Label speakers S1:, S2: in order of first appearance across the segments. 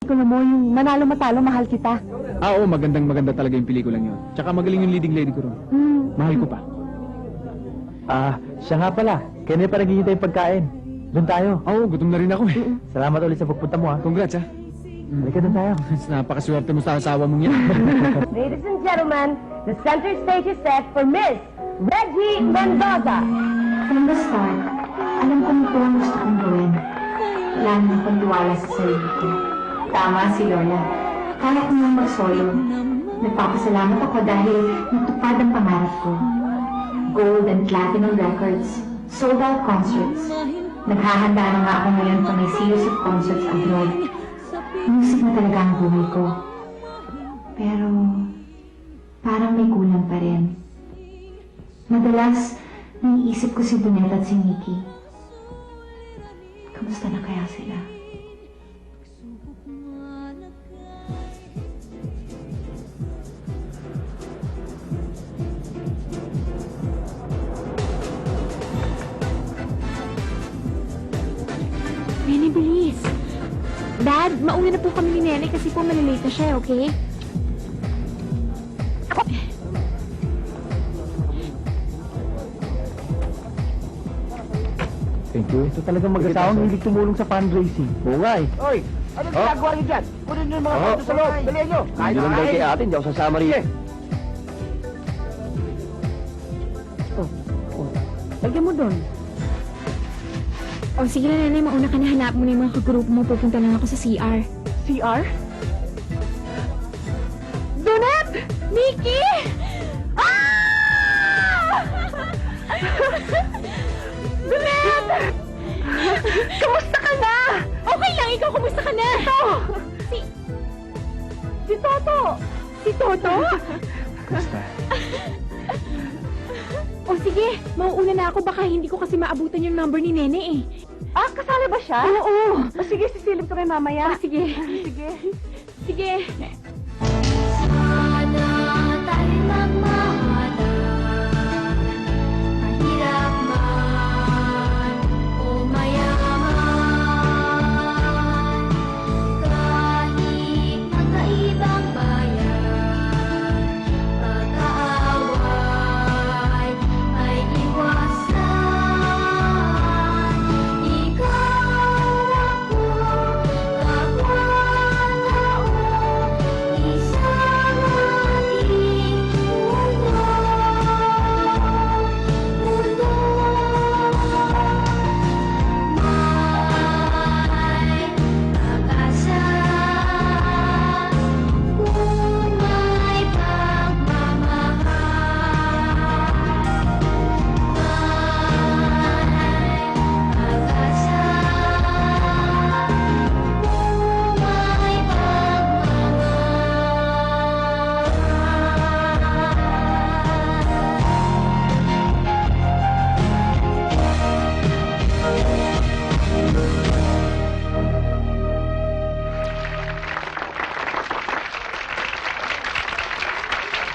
S1: pelikula mo, yung Manalo Matalo, Mahal Kita.
S2: Oo, maganda talaga yung pelikulang yun. Tsaka magaling yung leading lady ko ron. Mahal ko pa.
S3: Siya nga pala. Kaya pa naghihintay yung pagkain. Doon tayo.
S2: Oo, gutom na rin ako eh.
S3: Salamat ulit sa pagpunta mo, ha?
S2: Congrats, ha?
S3: Halika doon tayo.
S2: Napakaswerte mo sa asawa mong yan.
S1: Ladies and gentlemen, the center stage is set for Miss Reggie Mendoza.
S4: From the start, alam ko ito ang gusto kong gawin. Wala nang akong tiwala sa sarili ko. Tama si Lola. Kaya ko nang mag-solo. Nagpapasalamat ako dahil natupad ang pangarap ko. Gold and platinum records, sold out concerts. Naghahanda na nga ako ngayon pa may series of concerts abroad. Music na talaga ang buhay ko. Pero, parang may kulang pa rin. Madalas, naiisip ko si Donette at si Nikki. Kamusta na kaya sila?
S5: Nene, bilis. Dad, mauna na po kami ni Nene kasi po malalate na siya, okay?
S3: Thank you. Ito talagang mag-asawang hilig tumulong sa fundraising. Oo nga eh.
S6: Oy, anong ginagawa niyo dyan? Kunin niyo yung mga photo sa loob. Dalihan niyo. Kain na kain.
S3: kay atin, di ako sasama rin.
S1: Lagyan mo doon.
S5: O sige na, Nene, mauna ka na. Hanap mo na yung mga kagrupo mo. Pupunta lang ako sa CR.
S1: CR? Donette!
S5: Nikki! Ah!
S1: Donette! Kamusta ka na?
S5: Okay lang, ikaw kumusta ka na?
S1: Si Toto!
S5: Si Toto?
S3: Basta.
S5: O sige, mauuna na ako. Baka hindi ko kasi maabutan yung number ni Nene eh.
S1: Kasali ba siya?
S5: Oo.
S1: Sige, sisilip ko rin mamaya.
S5: Sige.
S1: Sige.
S5: Sige.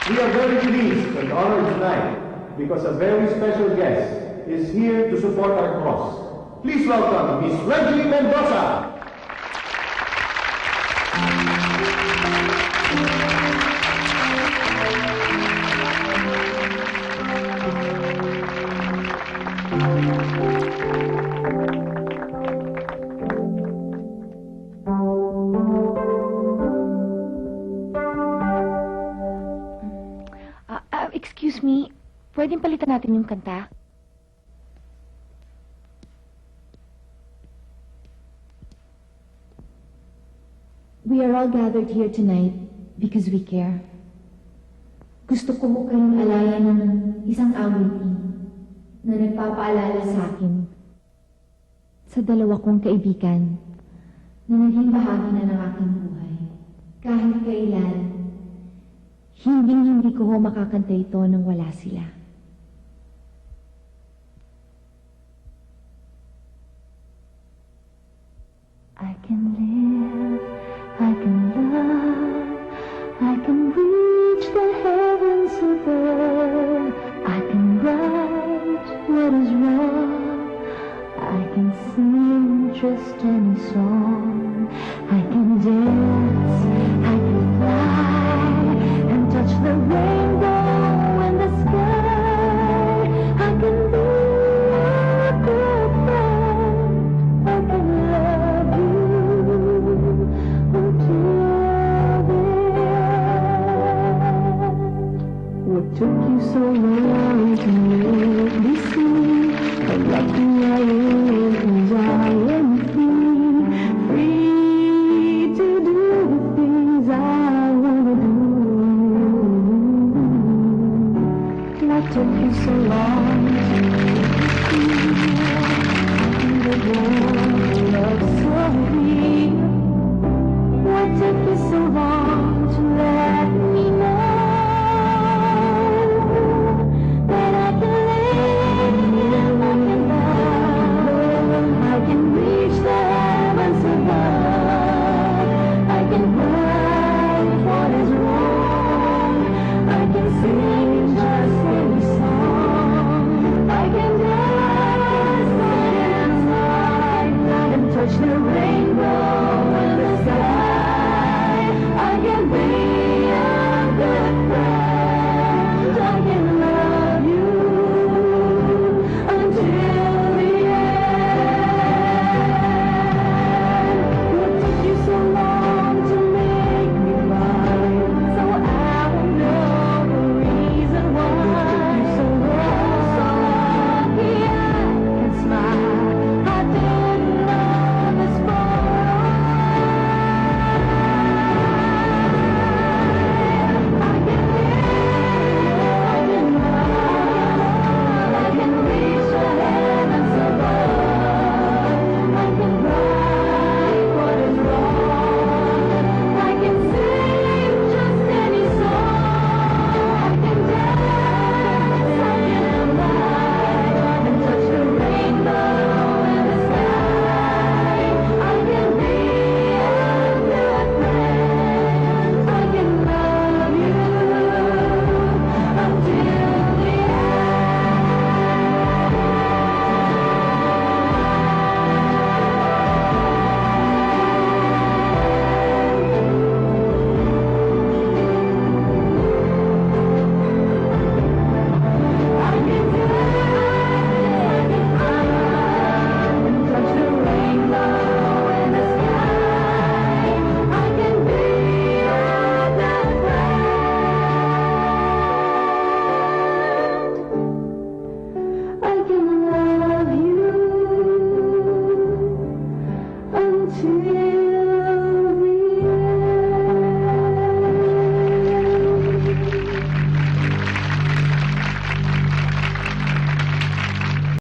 S7: We are very pleased and honored tonight because a very special guest is here to support our cause. Please welcome Miss Reggie Mendoza.
S5: Excuse me, pwedeng palitan natin yung kanta?
S4: We are all gathered here tonight because we care. Gusto ko mo kayong alayan ng isang awitin na nagpapaalala sa akin sa dalawa kong kaibigan na naging bahagi na ng aking buhay. Kahit kailan, hindi ko makakanta ito nang wala sila. I can live, I can love, I can reach the heavens above. I can right what is wrong, I can sing just any song, I can dance. you so long to make me see how lucky I am, 'cause I am free to do the things I wanna do. What took you so long to make me feel the love so real? What took you so long to let